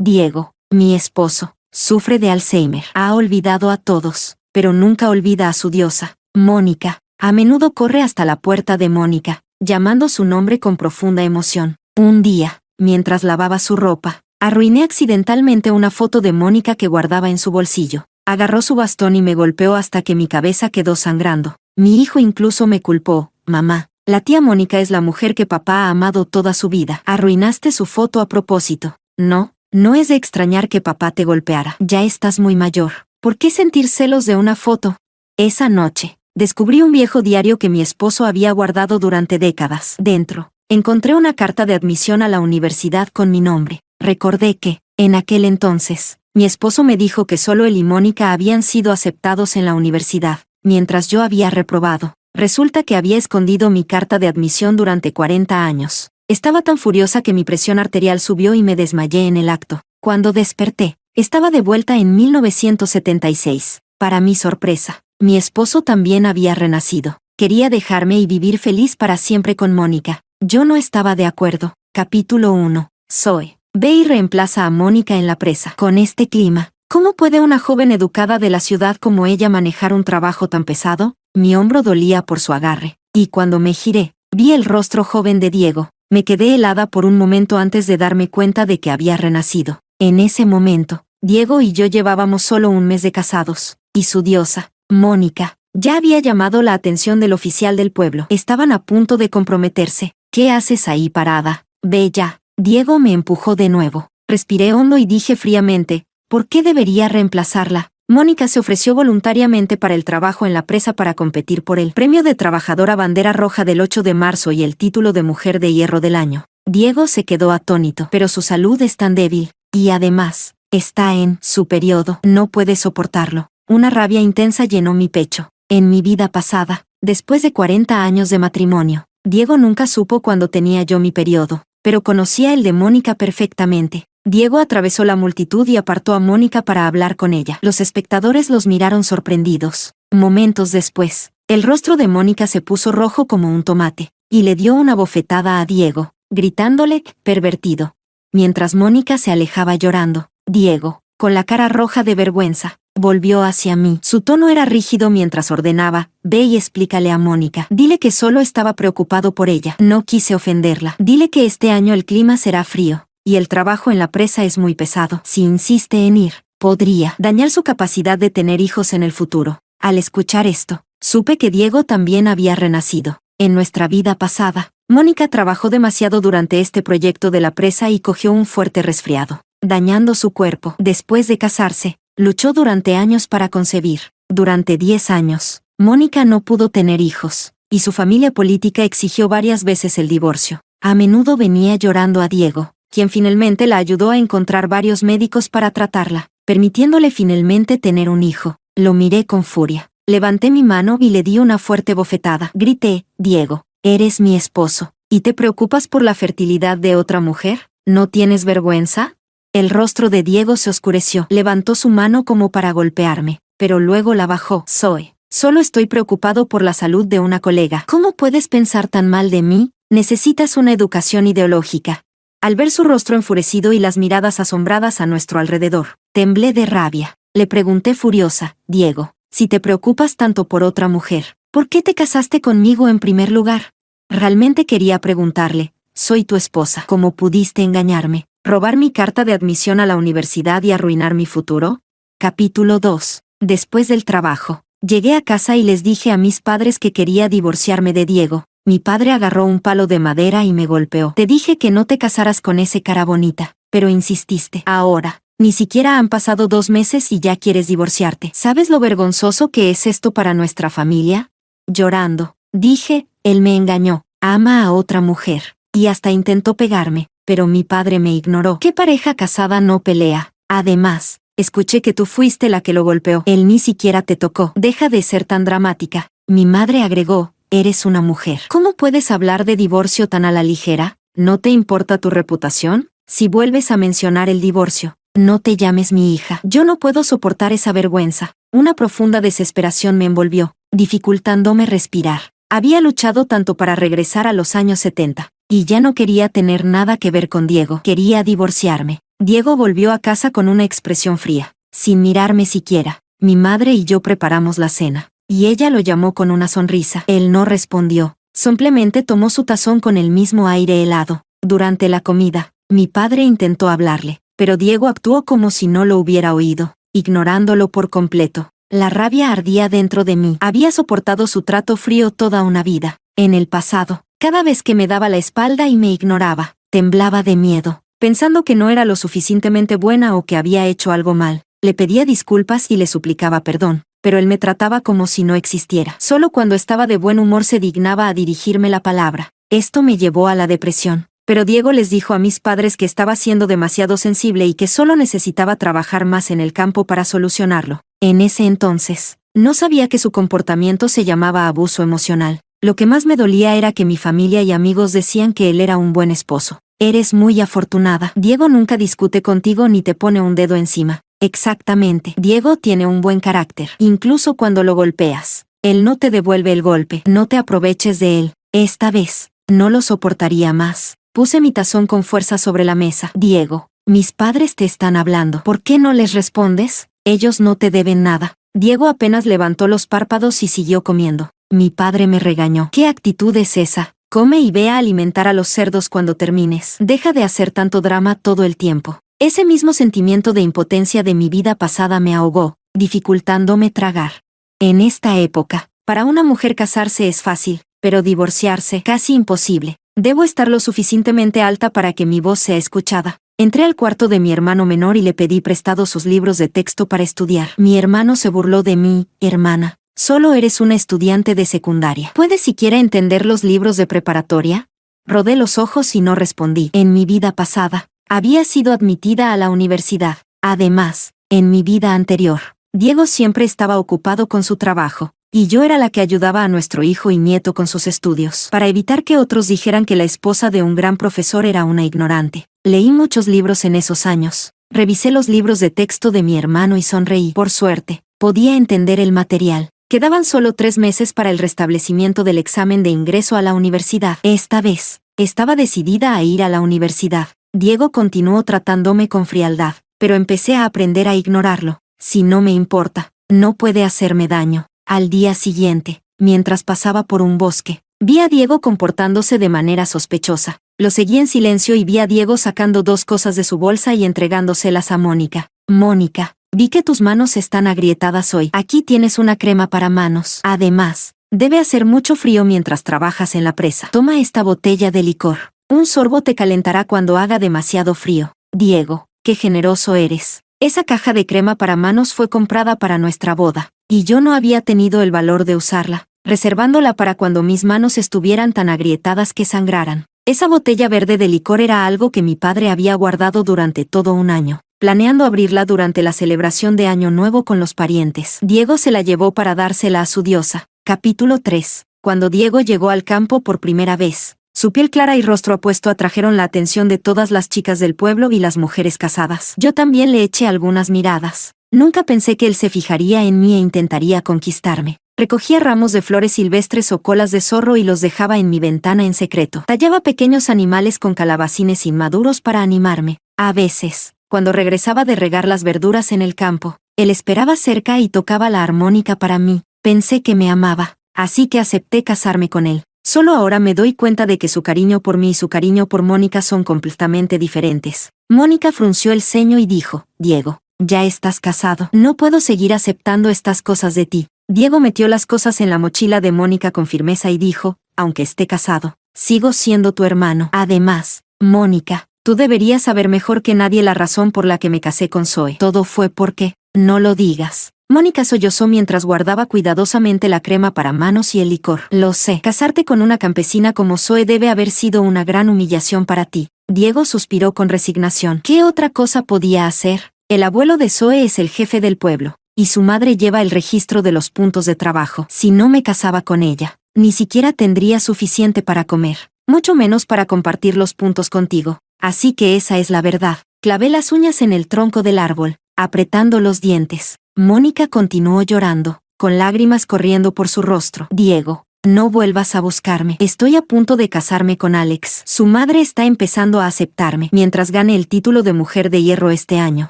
Diego, mi esposo, sufre de Alzheimer. Ha olvidado a todos, pero nunca olvida a su diosa, Mónica. A menudo corre hasta la puerta de Mónica, llamando su nombre con profunda emoción. Un día, mientras lavaba su ropa, arruiné accidentalmente una foto de Mónica que guardaba en su bolsillo. Agarró su bastón y me golpeó hasta que mi cabeza quedó sangrando. Mi hijo incluso me culpó. Mamá, la tía Mónica es la mujer que papá ha amado toda su vida. Arruinaste su foto a propósito. No, no es de extrañar que papá te golpeara. Ya estás muy mayor. ¿Por qué sentir celos de una foto? Esa noche, descubrí un viejo diario que mi esposo había guardado durante décadas. Dentro, encontré una carta de admisión a la universidad con mi nombre. Recordé que, en aquel entonces, mi esposo me dijo que solo él y Mónica habían sido aceptados en la universidad, mientras yo había reprobado. Resulta que había escondido mi carta de admisión durante 40 años. Estaba tan furiosa que mi presión arterial subió y me desmayé en el acto. Cuando desperté, estaba de vuelta en 1976. Para mi sorpresa, mi esposo también había renacido. Quería dejarme y vivir feliz para siempre con Mónica. Yo no estaba de acuerdo. Capítulo 1. Zoe. Ve y reemplaza a Mónica en la presa. Con este clima, ¿cómo puede una joven educada de la ciudad como ella manejar un trabajo tan pesado? Mi hombro dolía por su agarre, y cuando me giré, vi el rostro joven de Diego. Me quedé helada por un momento antes de darme cuenta de que había renacido. En ese momento, Diego y yo llevábamos solo un mes de casados, y su diosa, Mónica, ya había llamado la atención del oficial del pueblo. Estaban a punto de comprometerse. ¿Qué haces ahí parada? Ve ya. Diego me empujó de nuevo. Respiré hondo y dije fríamente, ¿por qué debería reemplazarla? Mónica se ofreció voluntariamente para el trabajo en la presa para competir por el Premio de Trabajadora Bandera Roja del 8 de marzo y el título de Mujer de Hierro del Año. Diego se quedó atónito. Pero su salud es tan débil, y además, está en su periodo. No puede soportarlo. Una rabia intensa llenó mi pecho. En mi vida pasada, después de 40 años de matrimonio, Diego nunca supo cuándo tenía yo mi periodo, pero conocía el de Mónica perfectamente. Diego atravesó la multitud y apartó a Mónica para hablar con ella. Los espectadores los miraron sorprendidos. Momentos después, el rostro de Mónica se puso rojo como un tomate, y le dio una bofetada a Diego, gritándole, pervertido. Mientras Mónica se alejaba llorando, Diego, con la cara roja de vergüenza, volvió hacia mí. Su tono era rígido mientras ordenaba, ve y explícale a Mónica. Dile que solo estaba preocupado por ella. No quise ofenderla. Dile que este año el clima será frío, y el trabajo en la presa es muy pesado. Si insiste en ir, podría dañar su capacidad de tener hijos en el futuro. Al escuchar esto, supe que Diego también había renacido. En nuestra vida pasada, Mónica trabajó demasiado durante este proyecto de la presa y cogió un fuerte resfriado, dañando su cuerpo. Después de casarse, luchó durante años para concebir. Durante 10 años, Mónica no pudo tener hijos, y su familia política exigió varias veces el divorcio. A menudo venía llorando a Diego, quien finalmente la ayudó a encontrar varios médicos para tratarla, permitiéndole finalmente tener un hijo. Lo miré con furia. Levanté mi mano y le di una fuerte bofetada. Grité, Diego, eres mi esposo, ¿y te preocupas por la fertilidad de otra mujer? ¿No tienes vergüenza? El rostro de Diego se oscureció. Levantó su mano como para golpearme, pero luego la bajó. Zoe, solo estoy preocupado por la salud de una colega. ¿Cómo puedes pensar tan mal de mí? Necesitas una educación ideológica. Al ver su rostro enfurecido y las miradas asombradas a nuestro alrededor, temblé de rabia. Le pregunté furiosa, Diego, si te preocupas tanto por otra mujer, ¿por qué te casaste conmigo en primer lugar? Realmente quería preguntarle, soy tu esposa. ¿Cómo pudiste engañarme, robar mi carta de admisión a la universidad y arruinar mi futuro? Capítulo 2. Después del trabajo, llegué a casa y les dije a mis padres que quería divorciarme de Diego. Mi padre agarró un palo de madera y me golpeó. Te dije que no te casaras con ese cara bonita, pero insististe. Ahora, ni siquiera han pasado 2 meses y ya quieres divorciarte. ¿Sabes lo vergonzoso que es esto para nuestra familia? Llorando, dije, él me engañó, ama a otra mujer, y hasta intentó pegarme, pero mi padre me ignoró. ¿Qué pareja casada no pelea? Además, escuché que tú fuiste la que lo golpeó. Él ni siquiera te tocó. Deja de ser tan dramática. Mi madre agregó, eres una mujer. ¿Cómo puedes hablar de divorcio tan a la ligera? ¿No te importa tu reputación? Si vuelves a mencionar el divorcio, no te llames mi hija. Yo no puedo soportar esa vergüenza. Una profunda desesperación me envolvió, dificultándome respirar. Había luchado tanto para regresar a los años 70, y ya no quería tener nada que ver con Diego. Quería divorciarme. Diego volvió a casa con una expresión fría. Sin mirarme siquiera. Mi madre y yo preparamos la cena. Y ella lo llamó con una sonrisa. Él no respondió. Simplemente tomó su tazón con el mismo aire helado. Durante la comida, mi padre intentó hablarle, pero Diego actuó como si no lo hubiera oído, ignorándolo por completo. La rabia ardía dentro de mí. Había soportado su trato frío toda una vida. En el pasado, cada vez que me daba la espalda y me ignoraba, temblaba de miedo, pensando que no era lo suficientemente buena o que había hecho algo mal. Le pedía disculpas y le suplicaba perdón, pero él me trataba como si no existiera. Solo cuando estaba de buen humor se dignaba a dirigirme la palabra. Esto me llevó a la depresión. Pero Diego les dijo a mis padres que estaba siendo demasiado sensible y que solo necesitaba trabajar más en el campo para solucionarlo. En ese entonces, no sabía que su comportamiento se llamaba abuso emocional. Lo que más me dolía era que mi familia y amigos decían que él era un buen esposo. Eres muy afortunada. Diego nunca discute contigo ni te pone un dedo encima. Exactamente. Diego tiene un buen carácter. Incluso cuando lo golpeas, él no te devuelve el golpe. No te aproveches de él. Esta vez, no lo soportaría más. Puse mi tazón con fuerza sobre la mesa. Diego, mis padres te están hablando. ¿Por qué no les respondes? Ellos no te deben nada. Diego apenas levantó los párpados y siguió comiendo. Mi padre me regañó. ¿Qué actitud es esa? Come y ve a alimentar a los cerdos cuando termines. Deja de hacer tanto drama todo el tiempo. Ese mismo sentimiento de impotencia de mi vida pasada me ahogó, dificultándome tragar. En esta época, para una mujer casarse es fácil, pero divorciarse casi imposible. Debo estar lo suficientemente alta para que mi voz sea escuchada. Entré al cuarto de mi hermano menor y le pedí prestado sus libros de texto para estudiar. Mi hermano se burló de mí. Hermana, solo eres una estudiante de secundaria. ¿Puedes siquiera entender los libros de preparatoria? Rodé los ojos y no respondí. En mi vida pasada, había sido admitida a la universidad. Además, en mi vida anterior, Diego siempre estaba ocupado con su trabajo, y yo era la que ayudaba a nuestro hijo y nieto con sus estudios. Para evitar que otros dijeran que la esposa de un gran profesor era una ignorante, leí muchos libros en esos años. Revisé los libros de texto de mi hermano y sonreí. Por suerte, podía entender el material. Quedaban solo 3 meses para el restablecimiento del examen de ingreso a la universidad. Esta vez, estaba decidida a ir a la universidad. Diego continuó tratándome con frialdad, pero empecé a aprender a ignorarlo. Si no me importa, no puede hacerme daño. Al día siguiente, mientras pasaba por un bosque, vi a Diego comportándose de manera sospechosa. Lo seguí en silencio y vi a Diego sacando 2 cosas de su bolsa y entregándoselas a Mónica. Mónica, vi que tus manos están agrietadas hoy. Aquí tienes una crema para manos. Además, debe hacer mucho frío mientras trabajas en la presa. Toma esta botella de licor. Un sorbo te calentará cuando haga demasiado frío. Diego, qué generoso eres. Esa caja de crema para manos fue comprada para nuestra boda, y yo no había tenido el valor de usarla, reservándola para cuando mis manos estuvieran tan agrietadas que sangraran. Esa botella verde de licor era algo que mi padre había guardado durante todo un año, planeando abrirla durante la celebración de Año Nuevo con los parientes. Diego se la llevó para dársela a su diosa. Capítulo 3. Cuando Diego llegó al campo por primera vez, su piel clara y rostro apuesto atrajeron la atención de todas las chicas del pueblo y las mujeres casadas. Yo también le eché algunas miradas. Nunca pensé que él se fijaría en mí e intentaría conquistarme. Recogía ramos de flores silvestres o colas de zorro y los dejaba en mi ventana en secreto. Tallaba pequeños animales con calabacines inmaduros para animarme. A veces, cuando regresaba de regar las verduras en el campo, él esperaba cerca y tocaba la armónica para mí. Pensé que me amaba, así que acepté casarme con él. Solo ahora me doy cuenta de que su cariño por mí y su cariño por Mónica son completamente diferentes. Mónica frunció el ceño y dijo, Diego, ya estás casado. No puedo seguir aceptando estas cosas de ti. Diego metió las cosas en la mochila de Mónica con firmeza y dijo, aunque esté casado, sigo siendo tu hermano. Además, Mónica, tú deberías saber mejor que nadie la razón por la que me casé con Zoe. Todo fue porque, no lo digas. Mónica sollozó mientras guardaba cuidadosamente la crema para manos y el licor. Lo sé. Casarte con una campesina como Zoe debe haber sido una gran humillación para ti. Diego suspiró con resignación. ¿Qué otra cosa podía hacer? El abuelo de Zoe es el jefe del pueblo, y su madre lleva el registro de los puntos de trabajo. Si no me casaba con ella, ni siquiera tendría suficiente para comer, mucho menos para compartir los puntos contigo. Así que esa es la verdad. Clavé las uñas en el tronco del árbol, apretando los dientes. Mónica continuó llorando, con lágrimas corriendo por su rostro. Diego, No vuelvas a buscarme. Estoy a punto de casarme con Alex. Su madre está empezando a aceptarme. Mientras gane el título de Mujer de Hierro este año,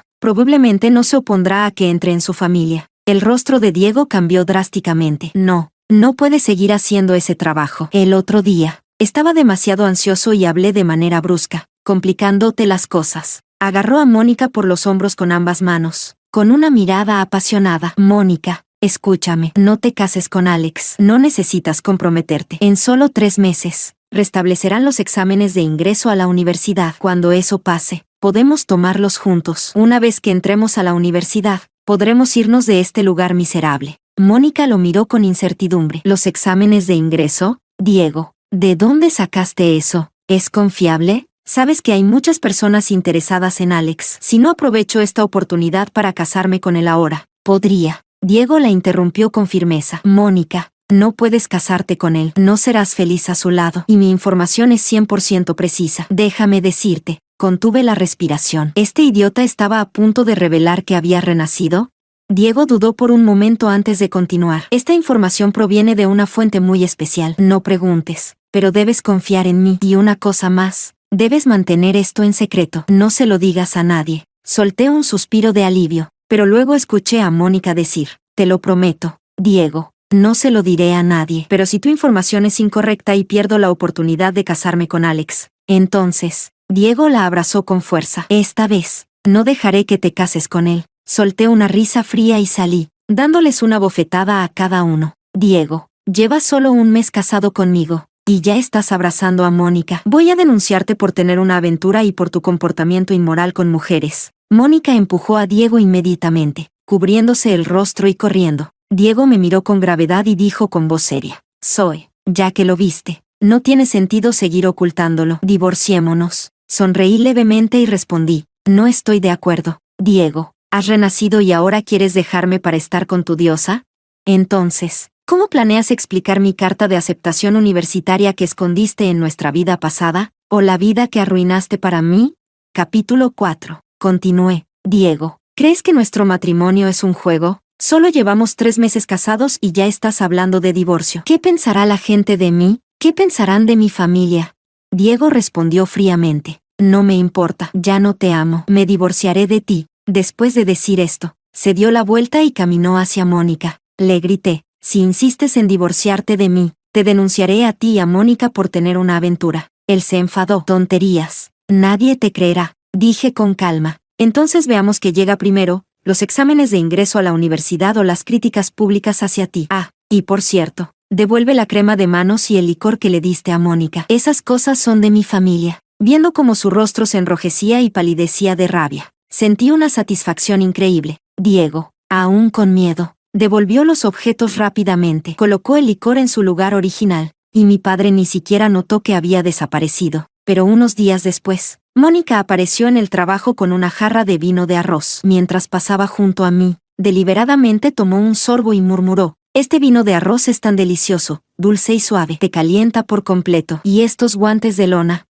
probablemente no se opondrá a que entre en su familia. El rostro de Diego cambió drásticamente. No puedes seguir haciendo ese trabajo. El otro día, estaba demasiado ansioso y hablé de manera brusca, complicándote las cosas. Agarró a Mónica por los hombros con ambas manos, con una mirada apasionada. Mónica, escúchame, no te cases con Alex. No necesitas comprometerte. En solo 3 meses, restablecerán los exámenes de ingreso a la universidad. Cuando eso pase, podemos tomarlos juntos. Una vez que entremos a la universidad, podremos irnos de este lugar miserable. Mónica lo miró con incertidumbre. ¿Los exámenes de ingreso? Diego, ¿de dónde sacaste eso? ¿Es confiable? Sabes que hay muchas personas interesadas en Alex. Si no aprovecho esta oportunidad para casarme con él ahora, podría. Diego la interrumpió con firmeza. Mónica, no puedes casarte con él. No serás feliz a su lado. Y mi información es 100% precisa. Déjame decirte. Contuve la respiración. ¿Este idiota estaba a punto de revelar que había renacido? Diego dudó por un momento antes de continuar. Esta información proviene de una fuente muy especial. No preguntes, pero debes confiar en mí. Y una cosa más, debes mantener esto en secreto. No se lo digas a nadie. Solté un suspiro de alivio, pero luego escuché a Mónica decir, te lo prometo, Diego, no se lo diré a nadie. Pero si tu información es incorrecta y pierdo la oportunidad de casarme con Alex, entonces, Diego la abrazó con fuerza. Esta vez, no dejaré que te cases con él. Solté una risa fría y salí, dándoles una bofetada a cada uno. Diego, llevas solo 1 mes casado conmigo, y ya estás abrazando a Mónica. Voy a denunciarte por tener una aventura y por tu comportamiento inmoral con mujeres. Mónica empujó a Diego inmediatamente, cubriéndose el rostro y corriendo. Diego me miró con gravedad y dijo con voz seria, Zoe, ya que lo viste, no tiene sentido seguir ocultándolo. Divorciémonos. Sonreí levemente y respondí, no estoy de acuerdo. Diego, ¿has renacido y ahora quieres dejarme para estar con tu diosa? Entonces, ¿cómo planeas explicar mi carta de aceptación universitaria que escondiste en nuestra vida pasada, o la vida que arruinaste para mí? Capítulo 4. Continué. Diego, ¿crees que nuestro matrimonio es un juego? Solo llevamos 3 meses casados y ya estás hablando de divorcio. ¿Qué pensará la gente de mí? ¿Qué pensarán de mi familia? Diego respondió fríamente. No me importa, ya no te amo. Me divorciaré de ti. Después de decir esto, se dio la vuelta y caminó hacia Mónica. Le grité, si insistes en divorciarte de mí, te denunciaré a ti y a Mónica por tener una aventura. Él se enfadó. Tonterías. Nadie te creerá, dije con calma. Entonces veamos qué llega primero, los exámenes de ingreso a la universidad o las críticas públicas hacia ti. Ah, y por cierto, devuelve la crema de manos y el licor que le diste a Mónica. Esas cosas son de mi familia. Viendo cómo su rostro se enrojecía y palidecía de rabia, sentí una satisfacción increíble. Diego, aún con miedo, devolvió los objetos rápidamente, colocó el licor en su lugar original, y mi padre ni siquiera notó que había desaparecido. Pero unos días después, Mónica apareció en el trabajo con una jarra de vino de arroz. Mientras pasaba junto a mí, deliberadamente tomó un sorbo y murmuró, este vino de arroz es tan delicioso, dulce y suave, te calienta por completo. Y estos guantes de lona.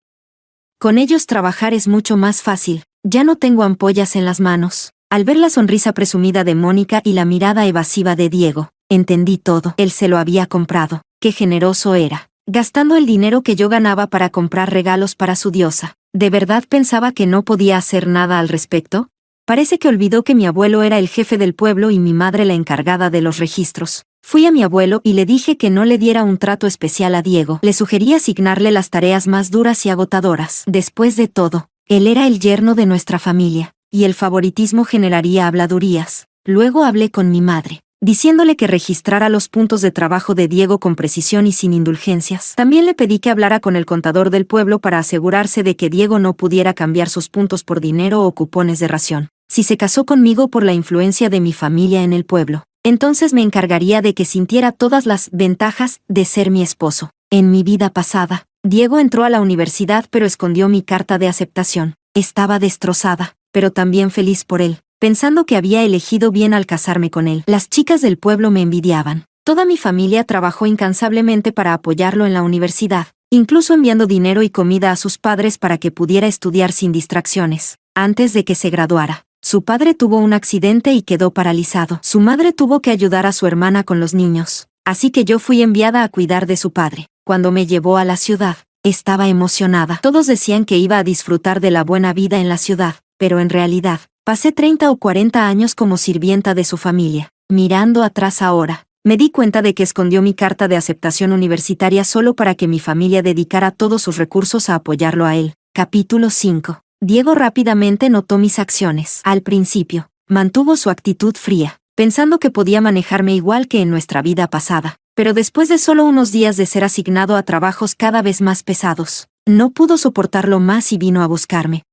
Con ellos trabajar es mucho más fácil. Ya no tengo ampollas en las manos. Al ver la sonrisa presumida de Mónica y la mirada evasiva de Diego, entendí todo. Él se lo había comprado. Qué generoso era, gastando el dinero que yo ganaba para comprar regalos para su diosa. ¿De verdad pensaba que no podía hacer nada al respecto? Parece que olvidó que mi abuelo era el jefe del pueblo y mi madre la encargada de los registros. Fui a mi abuelo y le dije que no le diera un trato especial a Diego. Le sugerí asignarle las tareas más duras y agotadoras. Después de todo, él era el yerno de nuestra familia, y el favoritismo generaría habladurías. Luego hablé con mi madre, diciéndole que registrara los puntos de trabajo de Diego con precisión y sin indulgencias. También le pedí que hablara con el contador del pueblo para asegurarse de que Diego no pudiera cambiar sus puntos por dinero o cupones de ración. Si se casó conmigo por la influencia de mi familia en el pueblo, entonces me encargaría de que sintiera todas las ventajas de ser mi esposo. En mi vida pasada, Diego entró a la universidad pero escondió mi carta de aceptación. Estaba destrozada, pero también feliz por él, pensando que había elegido bien al casarme con él. Las chicas del pueblo me envidiaban. Toda mi familia trabajó incansablemente para apoyarlo en la universidad, incluso enviando dinero y comida a sus padres para que pudiera estudiar sin distracciones. Antes de que se graduara, su padre tuvo un accidente y quedó paralizado. Su madre tuvo que ayudar a su hermana con los niños, así que yo fui enviada a cuidar de su padre. Cuando me llevó a la ciudad, estaba emocionada. Todos decían que iba a disfrutar de la buena vida en la ciudad, pero en realidad, pasé 30 o 40 años como sirvienta de su familia. Mirando atrás ahora, me di cuenta de que escondió mi carta de aceptación universitaria solo para que mi familia dedicara todos sus recursos a apoyarlo a él. Capítulo 5. Diego rápidamente notó mis acciones. Al principio, mantuvo su actitud fría, pensando que podía manejarme igual que en nuestra vida pasada. Pero después de solo unos días de ser asignado a trabajos cada vez más pesados, no pudo soportarlo más y vino a buscarme.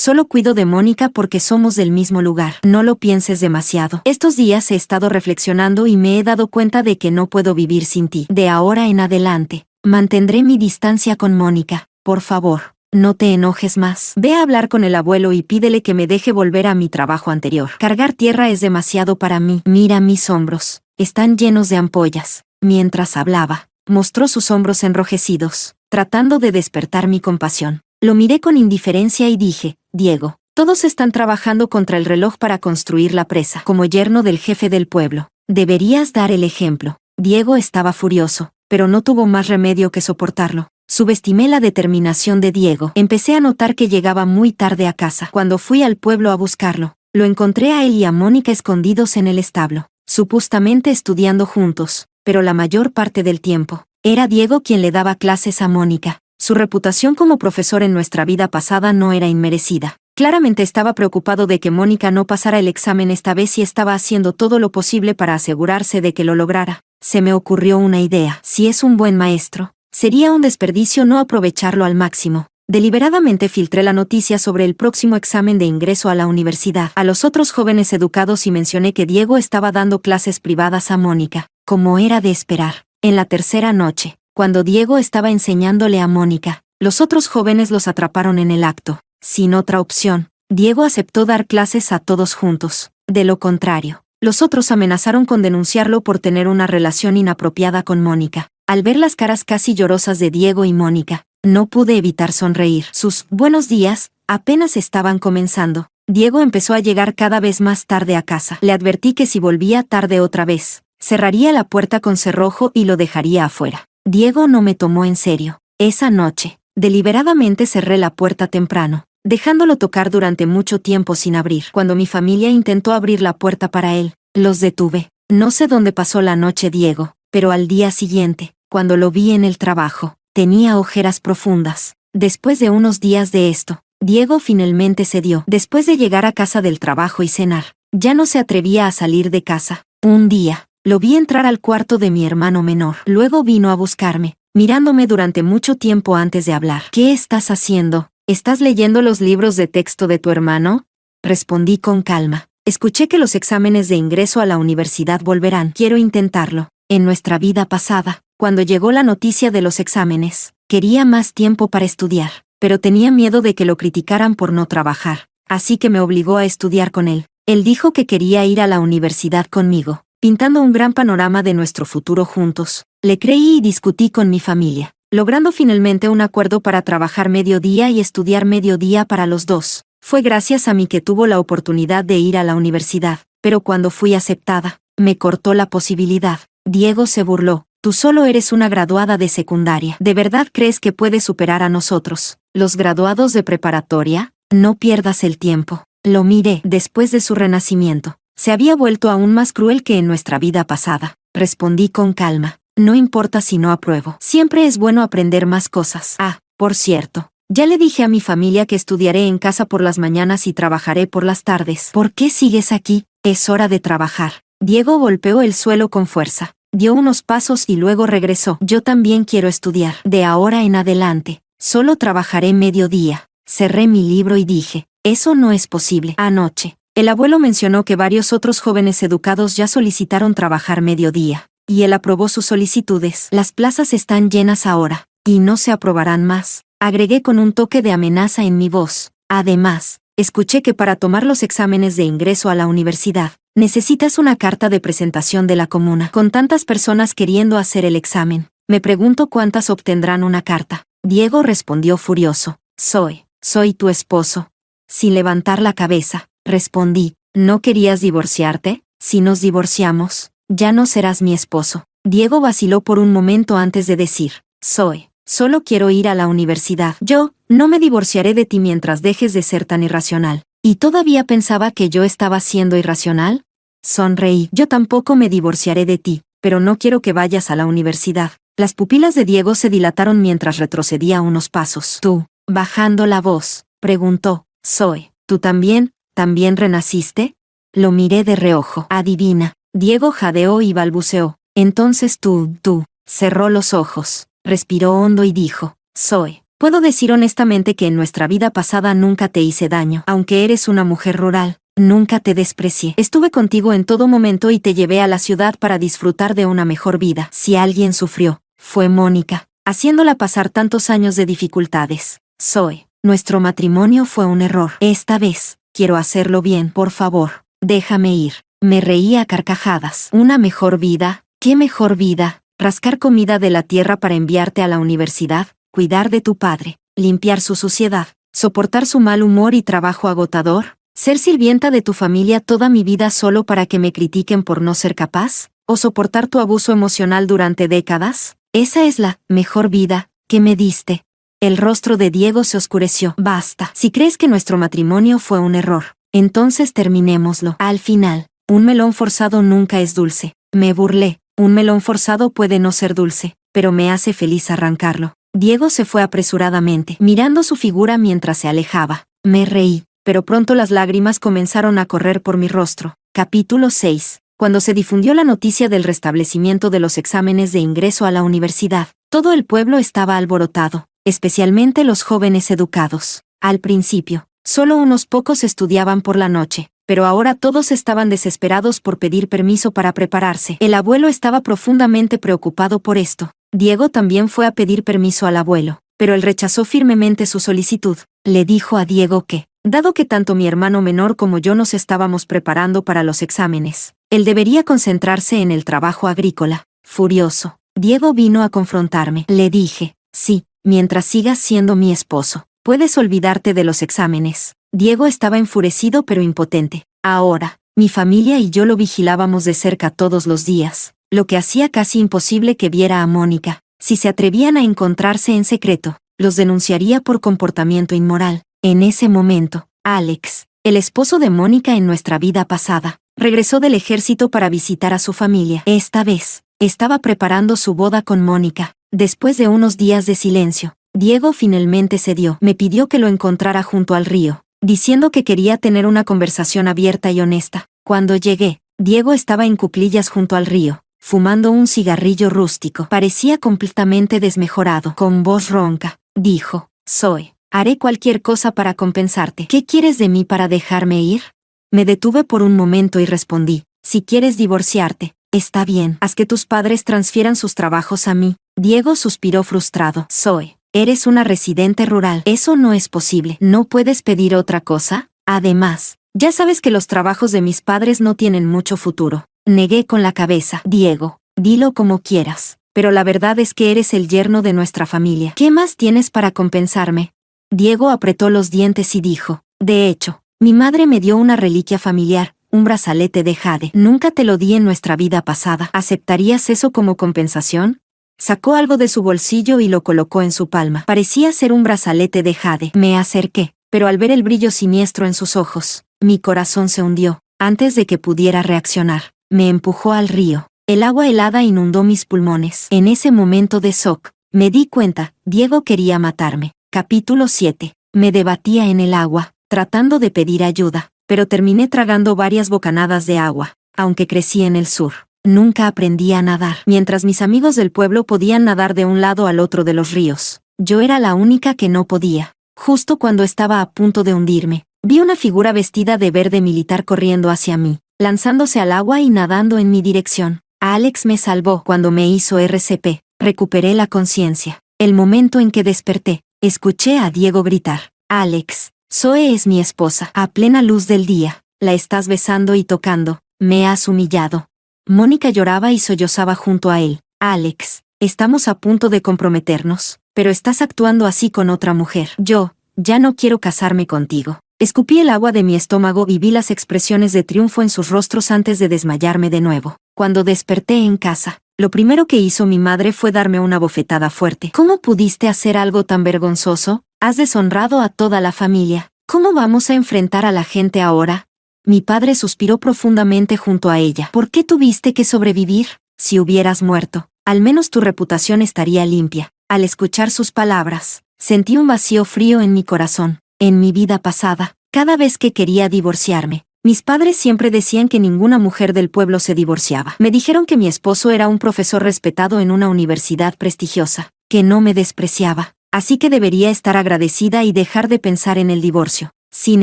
Solo cuido de Mónica porque somos del mismo lugar. No lo pienses demasiado. Estos días he estado reflexionando y me he dado cuenta de que no puedo vivir sin ti. De ahora en adelante, mantendré mi distancia con Mónica. Por favor, no te enojes más. Ve a hablar con el abuelo y pídele que me deje volver a mi trabajo anterior. Cargar tierra es demasiado para mí. Mira mis hombros. Están llenos de ampollas. Mientras hablaba, mostró sus hombros enrojecidos, tratando de despertar mi compasión. Lo miré con indiferencia y dije, Diego, todos están trabajando contra el reloj para construir la presa. Como yerno del jefe del pueblo, deberías dar el ejemplo. Diego estaba furioso, pero no tuvo más remedio que soportarlo. Subestimé la determinación de Diego. Empecé a notar que llegaba muy tarde a casa. Cuando fui al pueblo a buscarlo, lo encontré a él y a Mónica escondidos en el establo, supuestamente estudiando juntos, pero la mayor parte del tiempo, era Diego quien le daba clases a Mónica. Su reputación como profesor en nuestra vida pasada no era inmerecida. Claramente estaba preocupado de que Mónica no pasara el examen esta vez y estaba haciendo todo lo posible para asegurarse de que lo lograra. Se me ocurrió una idea. Si es un buen maestro, sería un desperdicio no aprovecharlo al máximo. Deliberadamente filtré la noticia sobre el próximo examen de ingreso a la universidad a los otros jóvenes educados y mencioné que Diego estaba dando clases privadas a Mónica, como era de esperar. En la tercera noche, cuando Diego estaba enseñándole a Mónica, los otros jóvenes los atraparon en el acto. Sin otra opción, Diego aceptó dar clases a todos juntos. De lo contrario, los otros amenazaron con denunciarlo por tener una relación inapropiada con Mónica. Al ver las caras casi llorosas de Diego y Mónica, no pude evitar sonreír. Sus buenos días apenas estaban comenzando. Diego empezó a llegar cada vez más tarde a casa. Le advertí que si volvía tarde otra vez, cerraría la puerta con cerrojo y lo dejaría afuera. Diego no me tomó en serio. Esa noche, deliberadamente cerré la puerta temprano, dejándolo tocar durante mucho tiempo sin abrir. Cuando mi familia intentó abrir la puerta para él, los detuve. No sé dónde pasó la noche Diego, pero al día siguiente, cuando lo vi en el trabajo, tenía ojeras profundas. Después de unos días de esto, Diego finalmente cedió. Después de llegar a casa del trabajo y cenar, ya no se atrevía a salir de casa. Un día, lo vi entrar al cuarto de mi hermano menor. Luego vino a buscarme, mirándome durante mucho tiempo antes de hablar. ¿Qué estás haciendo? ¿Estás leyendo los libros de texto de tu hermano? Respondí con calma. Escuché que los exámenes de ingreso a la universidad volverán. Quiero intentarlo. En nuestra vida pasada, cuando llegó la noticia de los exámenes, quería más tiempo para estudiar, pero tenía miedo de que lo criticaran por no trabajar, así que me obligó a estudiar con él. Él dijo que quería ir a la universidad conmigo, pintando un gran panorama de nuestro futuro juntos. Le creí y discutí con mi familia, logrando finalmente un acuerdo para trabajar mediodía y estudiar mediodía para los dos. Fue gracias a mí que tuvo la oportunidad de ir a la universidad, pero cuando fui aceptada, me cortó la posibilidad. Diego se burló. Tú solo eres una graduada de secundaria. ¿De verdad crees que puedes superar a nosotros, los graduados de preparatoria? No pierdas el tiempo. Lo miré. Después de su renacimiento, se había vuelto aún más cruel que en nuestra vida pasada. Respondí con calma. No importa si no apruebo. Siempre es bueno aprender más cosas. Ah, por cierto, ya le dije a mi familia que estudiaré en casa por las mañanas y trabajaré por las tardes. ¿Por qué sigues aquí? Es hora de trabajar. Diego golpeó el suelo con fuerza. Dio unos pasos y luego regresó. Yo también quiero estudiar. De ahora en adelante, solo trabajaré mediodía. Cerré mi libro y dije, eso no es posible. Anoche, el abuelo mencionó que varios otros jóvenes educados ya solicitaron trabajar mediodía, y él aprobó sus solicitudes. Las plazas están llenas ahora, y no se aprobarán más. Agregué con un toque de amenaza en mi voz. Además, escuché que para tomar los exámenes de ingreso a la universidad, necesitas una carta de presentación de la comuna. Con tantas personas queriendo hacer el examen, me pregunto cuántas obtendrán una carta. Diego respondió furioso. Soy tu esposo. Sin levantar la cabeza, respondí, ¿no querías divorciarte? Si nos divorciamos, ya no serás mi esposo. Diego vaciló por un momento antes de decir, Zoe, solo quiero ir a la universidad. Yo, no me divorciaré de ti mientras dejes de ser tan irracional. ¿Y todavía pensaba que yo estaba siendo irracional? Sonreí. Yo tampoco me divorciaré de ti, pero no quiero que vayas a la universidad. Las pupilas de Diego se dilataron mientras retrocedía unos pasos. Tú, bajando la voz, preguntó, Zoe, ¿tú también renaciste? Lo miré de reojo. Adivina. Diego jadeó y balbuceó. Entonces tú, cerró los ojos, respiró hondo y dijo, Zoe, puedo decir honestamente que en nuestra vida pasada nunca te hice daño. Aunque eres una mujer rural, nunca te desprecié. Estuve contigo en todo momento y te llevé a la ciudad para disfrutar de una mejor vida. Si alguien sufrió, fue Mónica, haciéndola pasar tantos años de dificultades. Zoe, nuestro matrimonio fue un error. Esta vez, quiero hacerlo bien. Por favor, déjame ir. Me reí a carcajadas. ¿Una mejor vida? ¿Qué mejor vida? Rascar comida de la tierra para enviarte a la universidad, cuidar de tu padre, limpiar su suciedad, soportar su mal humor y trabajo agotador, ser sirvienta de tu familia toda mi vida solo para que me critiquen por no ser capaz, o soportar tu abuso emocional durante décadas. Esa es la mejor vida que me diste. El rostro de Diego se oscureció. Basta. Si crees que nuestro matrimonio fue un error, entonces terminémoslo. Al final, un melón forzado nunca es dulce. Me burlé. Un melón forzado puede no ser dulce, pero me hace feliz arrancarlo. Diego se fue apresuradamente, mirando su figura mientras se alejaba. Me reí, pero pronto las lágrimas comenzaron a correr por mi rostro. Capítulo 6. Cuando se difundió la noticia del restablecimiento de los exámenes de ingreso a la universidad, todo el pueblo estaba alborotado, especialmente los jóvenes educados. Al principio, solo unos pocos estudiaban por la noche, pero ahora todos estaban desesperados por pedir permiso para prepararse. El abuelo estaba profundamente preocupado por esto. Diego también fue a pedir permiso al abuelo, pero él rechazó firmemente su solicitud. Le dijo a Diego que, dado que tanto mi hermano menor como yo nos estábamos preparando para los exámenes, él debería concentrarse en el trabajo agrícola. Furioso, Diego vino a confrontarme. Le dije, sí, mientras sigas siendo mi esposo, puedes olvidarte de los exámenes. Diego estaba enfurecido pero impotente. Ahora, mi familia y yo lo vigilábamos de cerca todos los días, lo que hacía casi imposible que viera a Mónica. Si se atrevían a encontrarse en secreto, los denunciaría por comportamiento inmoral. En ese momento, Alex, el esposo de Mónica en nuestra vida pasada, regresó del ejército para visitar a su familia. Esta vez, estaba preparando su boda con Mónica. Después de unos días de silencio, Diego finalmente cedió. Me pidió que lo encontrara junto al río, diciendo que quería tener una conversación abierta y honesta. Cuando llegué, Diego estaba en cuclillas junto al río, fumando un cigarrillo rústico. Parecía completamente desmejorado. Con voz ronca, dijo, Zoe, haré cualquier cosa para compensarte. ¿Qué quieres de mí para dejarme ir? Me detuve por un momento y respondí, si quieres divorciarte, está bien. Haz que tus padres transfieran sus trabajos a mí. Diego suspiró frustrado. Zoe, eres una residente rural. Eso no es posible. ¿No puedes pedir otra cosa? Además, ya sabes que los trabajos de mis padres no tienen mucho futuro. Negué con la cabeza. Diego, dilo como quieras, pero la verdad es que eres el yerno de nuestra familia. ¿Qué más tienes para compensarme? Diego apretó los dientes y dijo, de hecho, mi madre me dio una reliquia familiar, un brazalete de jade. Nunca te lo di en nuestra vida pasada. ¿Aceptarías eso como compensación? Sacó algo de su bolsillo y lo colocó en su palma. Parecía ser un brazalete de jade. Me acerqué, pero al ver el brillo siniestro en sus ojos, mi corazón se hundió. Antes de que pudiera reaccionar, me empujó al río. El agua helada inundó mis pulmones. En ese momento de shock, me di cuenta, Diego quería matarme. Capítulo 7. Me debatía en el agua, tratando de pedir ayuda, pero terminé tragando varias bocanadas de agua. Aunque crecí en el sur, nunca aprendí a nadar. Mientras mis amigos del pueblo podían nadar de un lado al otro de los ríos, yo era la única que no podía. Justo cuando estaba a punto de hundirme, vi una figura vestida de verde militar corriendo hacia mí, lanzándose al agua y nadando en mi dirección. Alex me salvó. Cuando me hizo RCP, recuperé la conciencia. El momento en que desperté, escuché a Diego gritar, Alex, Zoe es mi esposa. A plena luz del día, la estás besando y tocando, me has humillado. Mónica lloraba y sollozaba junto a él. Alex, estamos a punto de comprometernos, pero estás actuando así con otra mujer. Yo, ya no quiero casarme contigo. Escupí el agua de mi estómago y vi las expresiones de triunfo en sus rostros antes de desmayarme de nuevo. Cuando desperté en casa, Lo primero que hizo mi madre fue darme una bofetada fuerte. ¿Cómo pudiste hacer algo tan vergonzoso? Has deshonrado a toda la familia. ¿Cómo vamos a enfrentar a la gente ahora? Mi padre suspiró profundamente junto a ella. ¿Por qué tuviste que sobrevivir? Si hubieras muerto, al menos tu reputación estaría limpia. Al escuchar sus palabras, sentí un vacío frío en mi corazón. En mi vida pasada, cada vez que quería divorciarme, mis padres siempre decían que ninguna mujer del pueblo se divorciaba. Me dijeron que mi esposo era un profesor respetado en una universidad prestigiosa, que no me despreciaba, así que debería estar agradecida y dejar de pensar en el divorcio. Sin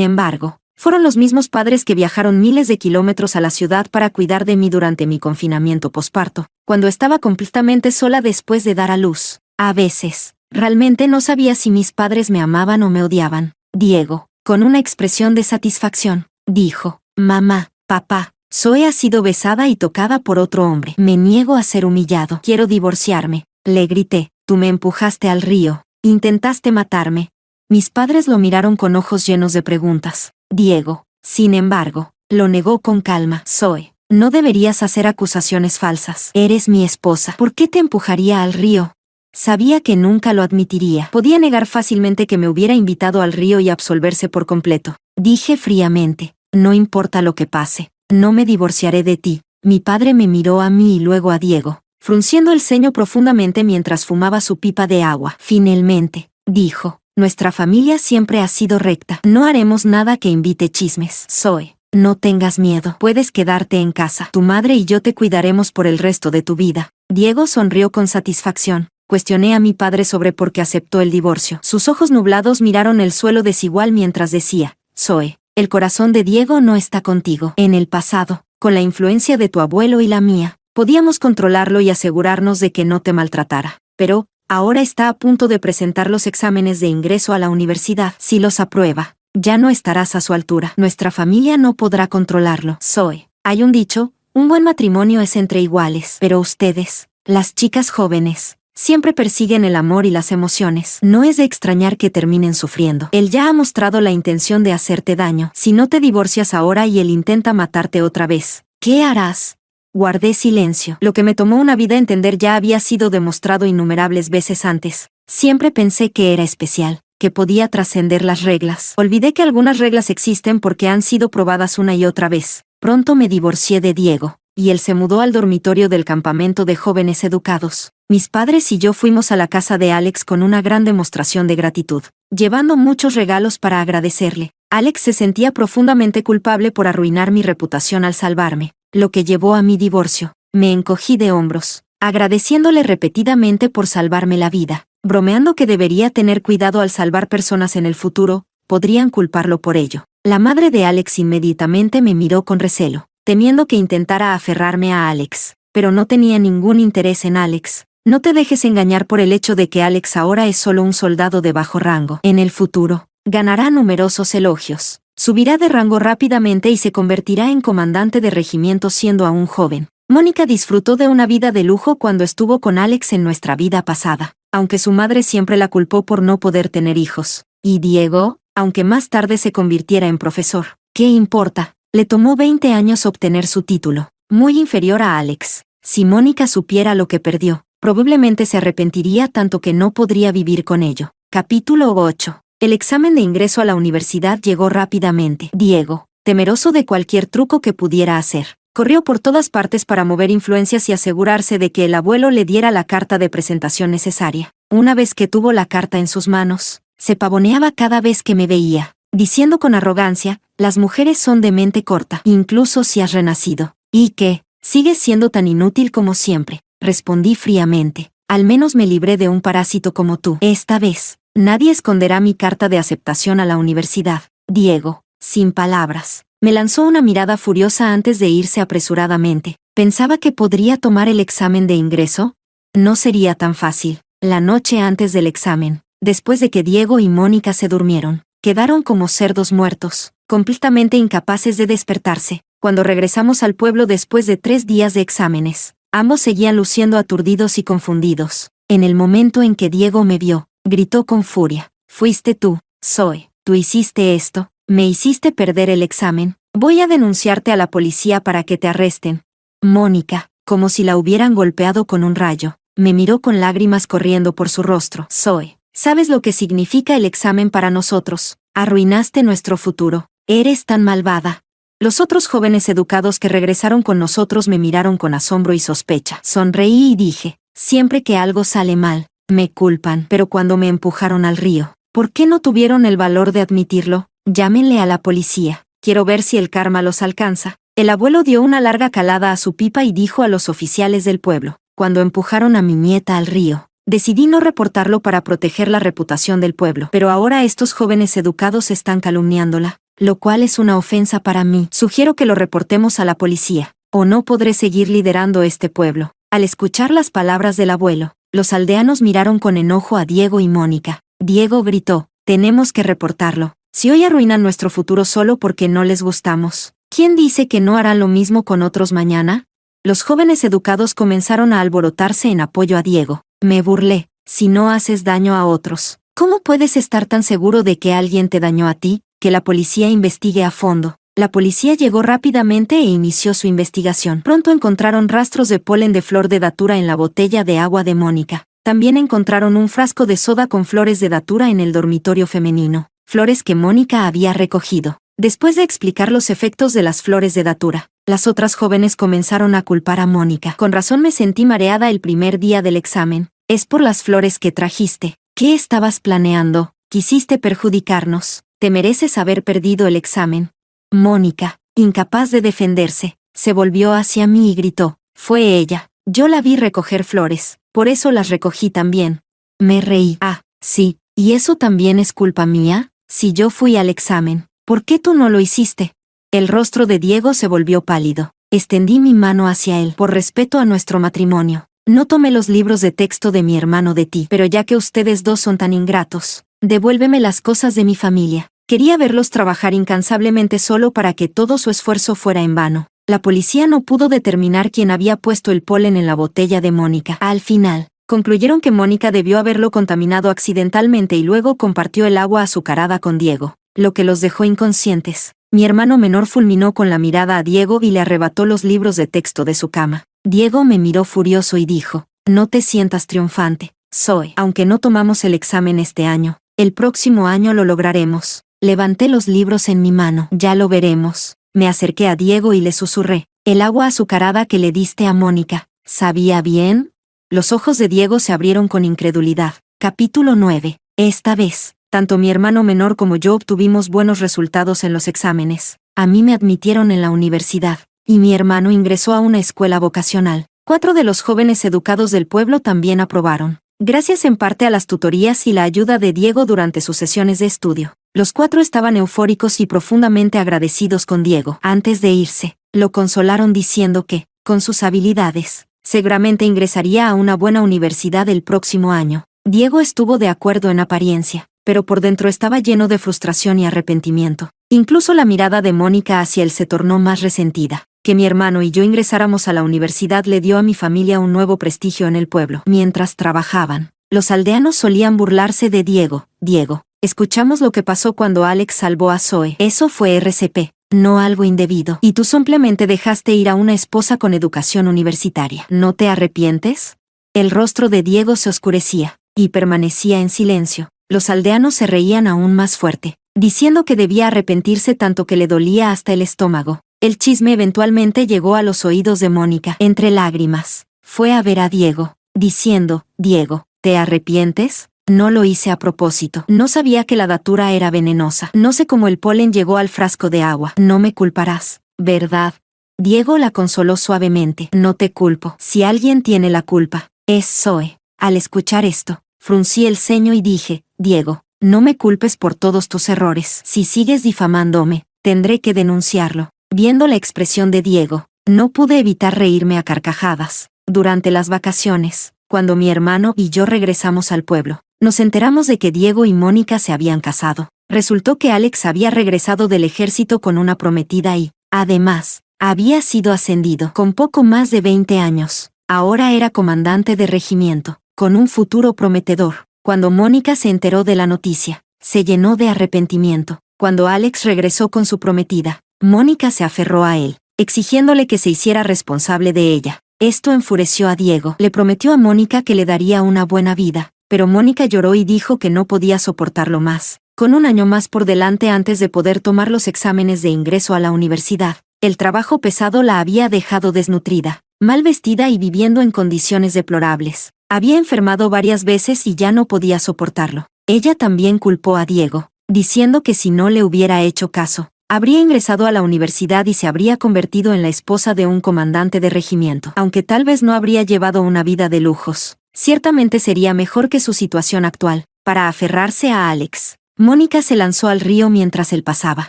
embargo, fueron los mismos padres que viajaron miles de kilómetros a la ciudad para cuidar de mí durante mi confinamiento posparto, cuando estaba completamente sola después de dar a luz. A veces, realmente no sabía si mis padres me amaban o me odiaban. Diego, con una expresión de satisfacción, dijo: «Mamá, papá, Zoe ha sido besada y tocada por otro hombre. Me niego a ser humillado. Quiero divorciarme», le grité. «Tú me empujaste al río. Intentaste matarme». Mis padres lo miraron con ojos llenos de preguntas. Diego, sin embargo, lo negó con calma. «Zoe, no deberías hacer acusaciones falsas. Eres mi esposa. ¿Por qué te empujaría al río?» Sabía que nunca lo admitiría. Podía negar fácilmente que me hubiera invitado al río y absolverse por completo. Dije fríamente: «No importa lo que pase, no me divorciaré de ti». Mi padre me miró a mí y luego a Diego, frunciendo el ceño profundamente mientras fumaba su pipa de agua. «Finalmente», dijo, «nuestra familia siempre ha sido recta. No haremos nada que invite chismes. Zoe, no tengas miedo. Puedes quedarte en casa. Tu madre y yo te cuidaremos por el resto de tu vida». Diego sonrió con satisfacción. Cuestioné a mi padre sobre por qué aceptó el divorcio. Sus ojos nublados miraron el suelo desigual mientras decía: «Zoe, el corazón de Diego no está contigo. En el pasado, con la influencia de tu abuelo y la mía, podíamos controlarlo y asegurarnos de que no te maltratara. Pero, ahora está a punto de presentar los exámenes de ingreso a la universidad. Si los aprueba, ya no estarás a su altura. Nuestra familia no podrá controlarlo. Zoe, hay un dicho: un buen matrimonio es entre iguales. Pero ustedes, las chicas jóvenes, siempre persiguen el amor y las emociones. No es de extrañar que terminen sufriendo. Él ya ha mostrado la intención de hacerte daño. Si no te divorcias ahora y él intenta matarte otra vez, ¿qué harás?». Guardé silencio. Lo que me tomó una vida entender ya había sido demostrado innumerables veces antes. Siempre pensé que era especial, que podía trascender las reglas. Olvidé que algunas reglas existen porque han sido probadas una y otra vez. Pronto me divorcié de Diego, y él se mudó al dormitorio del campamento de jóvenes educados. Mis padres y yo fuimos a la casa de Alex con una gran demostración de gratitud, llevando muchos regalos para agradecerle. Alex se sentía profundamente culpable por arruinar mi reputación al salvarme, lo que llevó a mi divorcio. Me encogí de hombros, agradeciéndole repetidamente por salvarme la vida, bromeando que debería tener cuidado al salvar personas en el futuro, podrían culparlo por ello. La madre de Alex inmediatamente me miró con recelo, temiendo que intentara aferrarme a Alex, pero no tenía ningún interés en Alex. No te dejes engañar por el hecho de que Alex ahora es solo un soldado de bajo rango. En el futuro, ganará numerosos elogios. Subirá de rango rápidamente y se convertirá en comandante de regimiento siendo aún joven. Mónica disfrutó de una vida de lujo cuando estuvo con Alex en nuestra vida pasada, aunque su madre siempre la culpó por no poder tener hijos. Y Diego, aunque más tarde se convirtiera en profesor, ¿qué importa? Le tomó 20 años obtener su título, muy inferior a Alex. Si Mónica supiera lo que perdió, probablemente se arrepentiría tanto que no podría vivir con ello. Capítulo 8. El examen de ingreso a la universidad llegó rápidamente. Diego, temeroso de cualquier truco que pudiera hacer, corrió por todas partes para mover influencias y asegurarse de que el abuelo le diera la carta de presentación necesaria. Una vez que tuvo la carta en sus manos, se pavoneaba cada vez que me veía, diciendo con arrogancia: «Las mujeres son de mente corta, incluso si has renacido. ¿Y qué? Sigues siendo tan inútil como siempre». Respondí fríamente: «Al menos me libré de un parásito como tú. Esta vez, nadie esconderá mi carta de aceptación a la universidad». Diego, sin palabras, me lanzó una mirada furiosa antes de irse apresuradamente. ¿Pensaba que podría tomar el examen de ingreso? No sería tan fácil. La noche antes del examen, después de que Diego y Mónica se durmieron, quedaron como cerdos muertos, completamente incapaces de despertarse. Cuando regresamos al pueblo después de 3 días de exámenes, ambos seguían luciendo aturdidos y confundidos. En el momento en que Diego me vio, gritó con furia: «Fuiste tú, Zoe, tú hiciste esto, me hiciste perder el examen, voy a denunciarte a la policía para que te arresten». Mónica, como si la hubieran golpeado con un rayo. Me miró con lágrimas corriendo por su rostro. Zoe, ¿sabes lo que significa el examen para nosotros? Arruinaste nuestro futuro. Eres tan malvada. Los otros jóvenes educados que regresaron con nosotros me miraron con asombro y sospecha. Sonreí y dije, siempre que algo sale mal, me culpan. Pero cuando me empujaron al río, ¿por qué no tuvieron el valor de admitirlo? Llámenle a la policía. Quiero ver si el karma los alcanza. El abuelo dio una larga calada a su pipa y dijo a los oficiales del pueblo, cuando empujaron a mi nieta al río, decidí no reportarlo para proteger la reputación del pueblo. Pero ahora estos jóvenes educados están calumniándola, lo cual es una ofensa para mí. Sugiero que lo reportemos a la policía, o no podré seguir liderando este pueblo. Al escuchar las palabras del abuelo, los aldeanos miraron con enojo a Diego y Mónica. Diego gritó, tenemos que reportarlo. Si hoy arruinan nuestro futuro solo porque no les gustamos, ¿quién dice que no harán lo mismo con otros mañana? Los jóvenes educados comenzaron a alborotarse en apoyo a Diego. Me burlé, si no haces daño a otros, ¿cómo puedes estar tan seguro de que alguien te dañó a ti? Que la policía investigue a fondo. La policía llegó rápidamente e inició su investigación. Pronto encontraron rastros de polen de flor de datura en la botella de agua de Mónica. También encontraron un frasco de soda con flores de datura en el dormitorio femenino, flores que Mónica había recogido. Después de explicar los efectos de las flores de datura, las otras jóvenes comenzaron a culpar a Mónica. Con razón me sentí mareada el primer día del examen. Es por las flores que trajiste. ¿Qué estabas planeando? Quisiste perjudicarnos. Te mereces haber perdido el examen. Mónica, incapaz de defenderse, se volvió hacia mí y gritó, fue ella. Yo la vi recoger flores, por eso las recogí también. Me reí. Ah, sí, ¿y eso también es culpa mía? Si yo fui al examen, ¿por qué tú no lo hiciste? El rostro de Diego se volvió pálido. Extendí mi mano hacia él. Por respeto a nuestro matrimonio, no tomé los libros de texto de mi hermano de ti. Pero ya que ustedes dos son tan ingratos, devuélveme las cosas de mi familia. Quería verlos trabajar incansablemente solo para que todo su esfuerzo fuera en vano. La policía no pudo determinar quién había puesto el polen en la botella de Mónica. Al final, concluyeron que Mónica debió haberlo contaminado accidentalmente y luego compartió el agua azucarada con Diego, lo que los dejó inconscientes. Mi hermano menor fulminó con la mirada a Diego y le arrebató los libros de texto de su cama. Diego me miró furioso y dijo, no te sientas triunfante, Zoe. Aunque no tomamos el examen este año, el próximo año lo lograremos. Levanté los libros en mi mano. Ya lo veremos. Me acerqué a Diego y le susurré, el agua azucarada que le diste a Mónica, ¿sabía bien? Los ojos de Diego se abrieron con incredulidad. Capítulo 9. Esta vez, tanto mi hermano menor como yo obtuvimos buenos resultados en los exámenes. A mí me admitieron en la universidad, y mi hermano ingresó a una escuela vocacional. 4 de los jóvenes educados del pueblo también aprobaron, gracias en parte a las tutorías y la ayuda de Diego durante sus sesiones de estudio. Los 4 estaban eufóricos y profundamente agradecidos con Diego. Antes de irse, lo consolaron diciendo que, con sus habilidades, seguramente ingresaría a una buena universidad el próximo año. Diego estuvo de acuerdo en apariencia, pero por dentro estaba lleno de frustración y arrepentimiento. Incluso la mirada de Mónica hacia él se tornó más resentida. Que mi hermano y yo ingresáramos a la universidad le dio a mi familia un nuevo prestigio en el pueblo. Mientras trabajaban, los aldeanos solían burlarse de Diego. Diego, escuchamos lo que pasó cuando Alex salvó a Zoe. Eso fue RCP, no algo indebido. Y tú simplemente dejaste ir a una esposa con educación universitaria. ¿No te arrepientes? El rostro de Diego se oscurecía, y permanecía en silencio. Los aldeanos se reían aún más fuerte, diciendo que debía arrepentirse tanto que le dolía hasta el estómago. El chisme eventualmente llegó a los oídos de Mónica. Entre lágrimas, fue a ver a Diego, diciendo, Diego, ¿te arrepientes? No lo hice a propósito. No sabía que la datura era venenosa. No sé cómo el polen llegó al frasco de agua. No me culparás, ¿verdad? Diego la consoló suavemente. No te culpo. Si alguien tiene la culpa, es Zoe. Al escuchar esto, fruncí el ceño y dije, Diego, no me culpes por todos tus errores. Si sigues difamándome, tendré que denunciarlo. Viendo la expresión de Diego, no pude evitar reírme a carcajadas. Durante las vacaciones, cuando mi hermano y yo regresamos al pueblo, nos enteramos de que Diego y Mónica se habían casado. Resultó que Alex había regresado del ejército con una prometida y, además, había sido ascendido con poco más de 20 años. Ahora era comandante de regimiento, con un futuro prometedor. Cuando Mónica se enteró de la noticia, se llenó de arrepentimiento. Cuando Alex regresó con su prometida, Mónica se aferró a él, exigiéndole que se hiciera responsable de ella. Esto enfureció a Diego. Le prometió a Mónica que le daría una buena vida, pero Mónica lloró y dijo que no podía soportarlo más. Con un año más por delante antes de poder tomar los exámenes de ingreso a la universidad, el trabajo pesado la había dejado desnutrida, mal vestida y viviendo en condiciones deplorables. Había enfermado varias veces y ya no podía soportarlo. Ella también culpó a Diego, diciendo que si no le hubiera hecho caso, habría ingresado a la universidad y se habría convertido en la esposa de un comandante de regimiento. Aunque tal vez no habría llevado una vida de lujos, ciertamente sería mejor que su situación actual. Para aferrarse a Alex, Mónica se lanzó al río mientras él pasaba.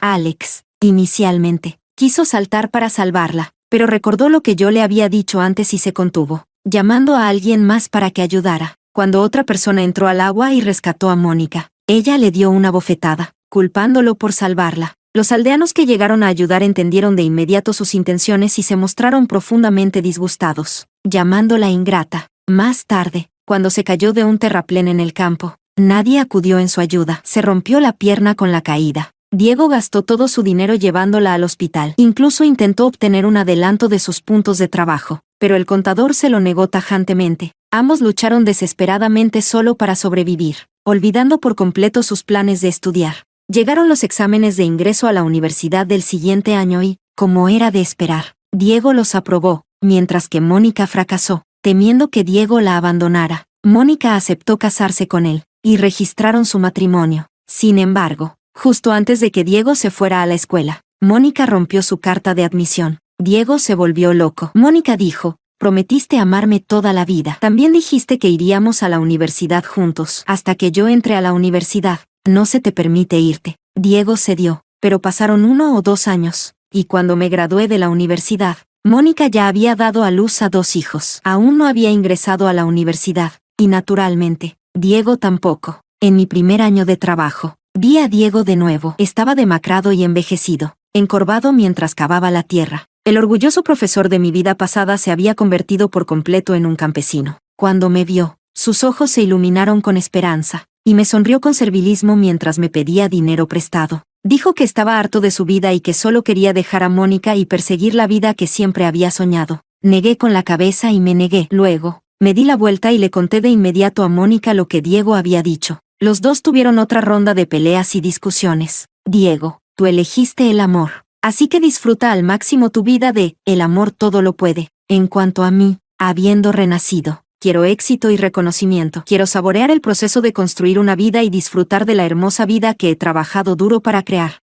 Alex, inicialmente, quiso saltar para salvarla, pero recordó lo que yo le había dicho antes y se contuvo, llamando a alguien más para que ayudara. Cuando otra persona entró al agua y rescató a Mónica, ella le dio una bofetada, culpándolo por salvarla. Los aldeanos que llegaron a ayudar entendieron de inmediato sus intenciones y se mostraron profundamente disgustados, llamándola ingrata. Más tarde, cuando se cayó de un terraplén en el campo, nadie acudió en su ayuda. Se rompió la pierna con la caída. Diego gastó todo su dinero llevándola al hospital. Incluso intentó obtener un adelanto de sus puntos de trabajo, pero el contador se lo negó tajantemente. Ambos lucharon desesperadamente solo para sobrevivir, olvidando por completo sus planes de estudiar. Llegaron los exámenes de ingreso a la universidad del siguiente año y, como era de esperar, Diego los aprobó, mientras que Mónica fracasó. Temiendo que Diego la abandonara, Mónica aceptó casarse con él, y registraron su matrimonio. Sin embargo, justo antes de que Diego se fuera a la escuela, Mónica rompió su carta de admisión. Diego se volvió loco. Mónica dijo: prometiste amarme toda la vida. También dijiste que iríamos a la universidad juntos. Hasta que yo entré a la universidad, no se te permite irte. Diego cedió, pero pasaron 1 o 2 años, y cuando me gradué de la universidad, Mónica ya había dado a luz a 2 hijos. Aún no había ingresado a la universidad, y naturalmente, Diego tampoco. En mi primer año de trabajo, vi a Diego de nuevo. Estaba demacrado y envejecido, encorvado mientras cavaba la tierra. El orgulloso profesor de mi vida pasada se había convertido por completo en un campesino. Cuando me vio, sus ojos se iluminaron con esperanza, y me sonrió con servilismo mientras me pedía dinero prestado. Dijo que estaba harto de su vida y que solo quería dejar a Mónica y perseguir la vida que siempre había soñado. Negué con la cabeza y me negué. Luego, me di la vuelta y le conté de inmediato a Mónica lo que Diego había dicho. Los dos tuvieron otra ronda de peleas y discusiones. Diego, tú elegiste el amor, así que disfruta al máximo tu vida el amor todo lo puede. En cuanto a mí, habiendo renacido, quiero éxito y reconocimiento. Quiero saborear el proceso de construir una vida y disfrutar de la hermosa vida que he trabajado duro para crear.